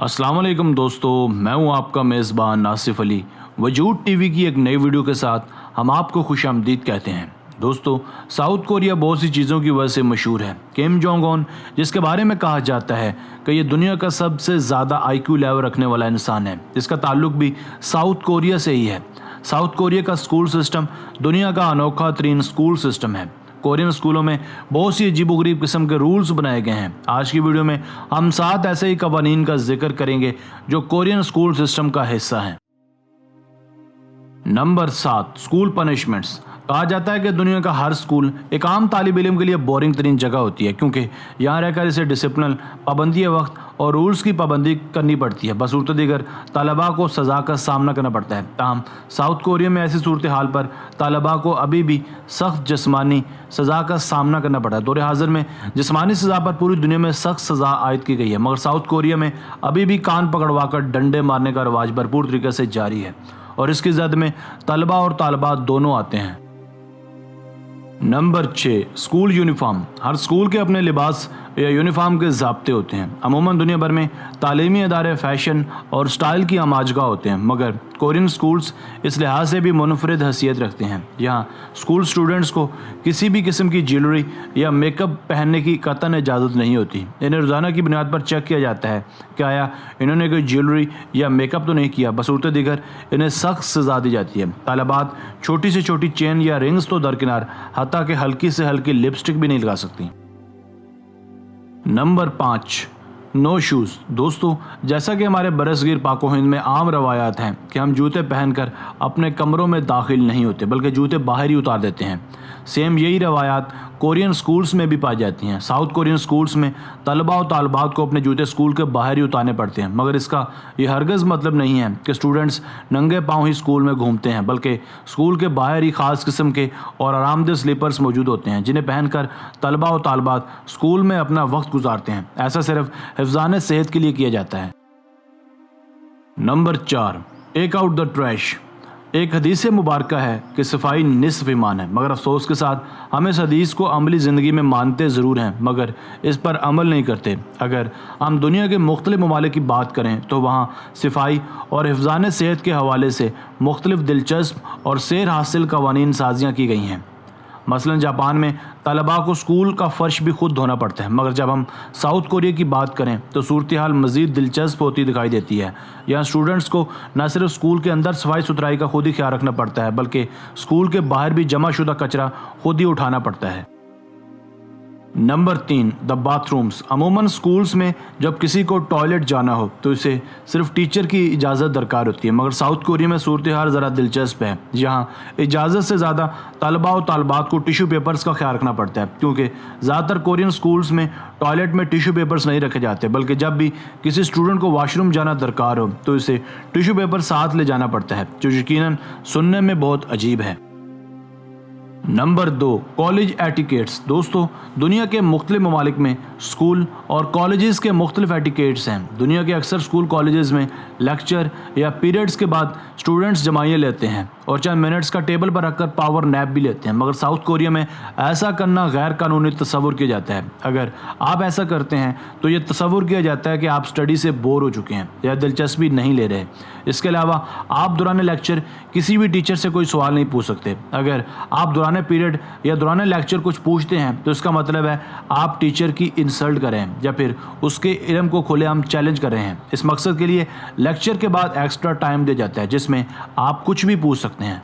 अस्सलाम वालेकुम दोस्तों, मैं हूं आपका मेज़बान नासिफ अली। वजूद टीवी की एक नई वीडियो के साथ हम आपको खुशामदीद कहते हैं। दोस्तों, साउथ कोरिया बहुत सी चीज़ों की वजह से मशहूर है। किम जोंग उन, जिसके बारे में कहा जाता है कि ये दुनिया का सबसे ज़्यादा IQ लेवल रखने वाला इंसान है, इसका ताल्लुक भी साउथ कोरिया से ही है। साउथ कोरिया का स्कूल सिस्टम दुनिया का अनोखा तरीन स्कूल सिस्टम है। कोरियन स्कूलों में बहुत सी अजीबोगरीब किस्म के रूल्स बनाए गए हैं। आज की वीडियो में हम 7 ऐसे ही कवानीन का जिक्र करेंगे जो कोरियन स्कूल सिस्टम का हिस्सा हैं। Number 7, school punishments. कहा जाता है कि दुनिया का हर स्कूल एक आम तालिब इल्म के लिए बोरिंग तरीन जगह होती है, क्योंकि यहाँ रहकर इसे डिसिप्लिन, पाबंदी वक्त और रूल्स की पाबंदी करनी पड़ती है। बसूरत दीगर तलबा को सज़ा का सामना करना पड़ता है। ताहम साउथ कोरिया में ऐसी सूरत हाल पर तलबा को अभी भी सख्त जिस्मानी सज़ा का सामना करना पड़ता है। दौर हाज़िर में जिस्मानी सज़ा पर पूरी दुनिया में सख्त सज़ा आयद की गई है, मगर साउथ कोरिया में अभी भी कान पकड़वा कर डंडे मारने का रवाज भरपूर तरीके से जारी है और इसकी जद में तलबा और तालबात दोनों आते हैं। Number 6, school uniform. हर स्कूल के अपने लिबास या यूनिफॉर्म के ज़ाब्ते होते हैं। अमूमन दुनिया भर में तालीमी अदारे फैशन और स्टाइल की आमाजगा होते हैं, मगर कोरियन स्कूल्स इस लिहाज से भी मुनफरिद हैसियत रखते हैं। यहाँ स्कूल स्टूडेंट्स को किसी भी किस्म की ज्वेलरी या मेकअप पहनने की कतई इजाज़त नहीं होती। इन्हें रोज़ाना की बुनियाद पर चेक किया जाता है कि आया इन्होंने कोई ज्वेलरी या मेकअप तो नहीं किया। बसूरत दीगर इन्हें सख्त सज़ा दी जाती है। तालिबात छोटी से छोटी चेन या रिंग्स तो दरकिनार, हत्ता कि हल्की से हल्की लिपस्टिक भी नहीं लगा सकती। Number 5, no shoes. दोस्तों, जैसा कि हमारे बरसगीर पाको हिंद में आम रवायात हैं कि हम जूते पहनकर अपने कमरों में दाखिल नहीं होते, बल्कि जूते बाहर ही उतार देते हैं। सेम यही रवायात कोरियन स्कूल्स में भी पाई जाती हैं। साउथ कोरियन स्कूल्स में तलबा और तालबात को अपने जूते स्कूल के बाहर ही उतारने पड़ते हैं, मगर इसका ये हरगज़ मतलब नहीं है कि स्टूडेंट्स नंगे पाँव ही स्कूल में घूमते हैं, बल्कि स्कूल के बाहर ही ख़ास किस्म के और आरामदेह स्लीपर्स मौजूद होते हैं, जिन्हें पहनकर तलबा और तालबात स्कूल में अपना वक्त गुजारते हैं। ऐसा सिर्फ हिफ्ज़ाने सेहत के लिए किया जाता है। Number 4, take out the trash. एक हदीस मुबारक है कि सफाई निस्फ ईमान है, मगर अफसोस के साथ हम इस हदीस को अमली ज़िंदगी में मानते ज़रूर हैं, मगर इस पर अमल नहीं करते। अगर हम दुनिया के मुख्तलिफ ममालिक की बात करें तो वहाँ सफाई और हिफ्ज़ाने सेहत के हवाले से मुख्तलिफ दिलचस्प और सैर हासिल कवानीन साजियाँ की गई हैं। मसलन जापान में तलबा को स्कूल का फ़र्श भी खुद धोना पड़ता है, मगर जब हम साउथ कोरिया की बात करें तो सूरत हाल मज़ीद दिलचस्प होती दिखाई देती है। यहाँ स्टूडेंट्स को न सिर्फ स्कूल के अंदर सफाई सुथराई का खुद ही ख्याल रखना पड़ता है, बल्कि स्कूल के बाहर भी जमा शुदा कचरा खुद ही उठाना पड़ता है। Number 3, the bathrooms. अमूमन स्कूल्स में जब किसी को टॉयलेट जाना हो तो इसे सिर्फ टीचर की इजाज़त दरकार होती है, मगर साउथ कोरिया में सूरत हाल ज़रा दिलचस्प है। यहाँ इजाज़त से ज़्यादा तलबा और तालबात को टिशू पेपर्स का ख्याल रखना पड़ता है, क्योंकि ज़्यादातर कोरियन स्कूल्स में टॉयलेट में टिशू पेपर्स नहीं रखे जाते, बल्कि जब भी किसी स्टूडेंट को वॉशरूम जाना दरकार हो तो इसे टिशू पेपर साथ ले जाना पड़ता है, जो यकीनन सुनने में बहुत अजीब है। Number 2, college etiquettes. दोस्तों, दुनिया के मुख्तलिफ ममालिक में स्कूल और कॉलेजेस के मुख्तलिफ एटिकेट्स हैं। दुनिया के अक्सर स्कूल कॉलेजेस में लेक्चर या पीरियड्स के बाद स्टूडेंट्स जमाइयाँ लेते हैं और चंद मिनट्स का टेबल पर रखकर पावर नैप भी लेते हैं, मगर साउथ कोरिया में ऐसा करना गैर कानूनी तस्वुर किया जाता है। अगर आप ऐसा करते हैं तो ये तस्वुर किया जाता है कि आप स्टडी से बोर हो चुके हैं या दिलचस्पी नहीं ले रहे। इसके अलावा आप दौरान लेक्चर किसी भी टीचर से कोई सवाल नहीं पूछ सकते। अगर आप दौरान पीरियड या दौरान लेक्चर कुछ पूछते हैं तो इसका मतलब है आप टीचर की इंसल्ट कर रहे हैं या फिर उसके इल्म को खुलेआम चैलेंज कर रहे हैं। इस मकसद के लिए लेक्चर के बाद एक्स्ट्रा टाइम दिया जाता है, जिसमें आप कुछ भी पूछ सकते हैं।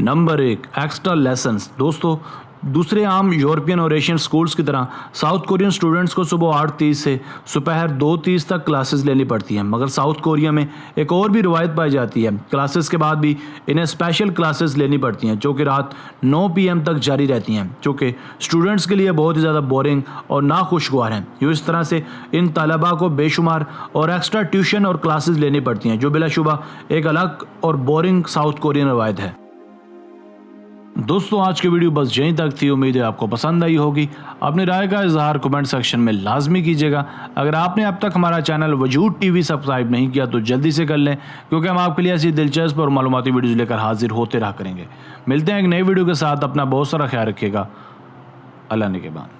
Number 1, extra lessons. दोस्तों, दूसरे आम यूरोपियन और एशियन स्कूल्स की तरह साउथ कोरियन स्टूडेंट्स को सुबह 8:30 से दोपहर 2:30 तक क्लासेस लेनी पड़ती हैं, मगर साउथ कोरिया में एक और भी रवायत पाई जाती है। क्लासेस के बाद भी इन्हें स्पेशल क्लासेस लेनी पड़ती हैं, जो कि रात 9 PM तक जारी रहती हैं, जो कि स्टूडेंट्स के लिए बहुत ही ज़्यादा बोरिंग और नाखुशगवार हैं। यूँ इस तरह से इन तलबा को बेशुमार और एक्स्ट्रा ट्यूशन और क्लासेस लेनी पड़ती हैं, जो बिलाशुबा एक अलग और बोरिंग साउथ कोरियन रवायत है। दोस्तों, आज की वीडियो बस यहीं तक थी। उम्मीद है आपको पसंद आई होगी। अपनी राय का इजहार कमेंट सेक्शन में लाजमी कीजिएगा। अगर आपने अब तक हमारा चैनल वजूद टीवी सब्सक्राइब नहीं किया तो जल्दी से कर लें, क्योंकि हम आपके लिए ऐसी दिलचस्प और मालूमाती वीडियोज़ लेकर हाजिर होते रहा करेंगे। मिलते हैं एक नई वीडियो के साथ। अपना बहुत सारा ख्याल रखिएगा। अल्लाह निगहबान।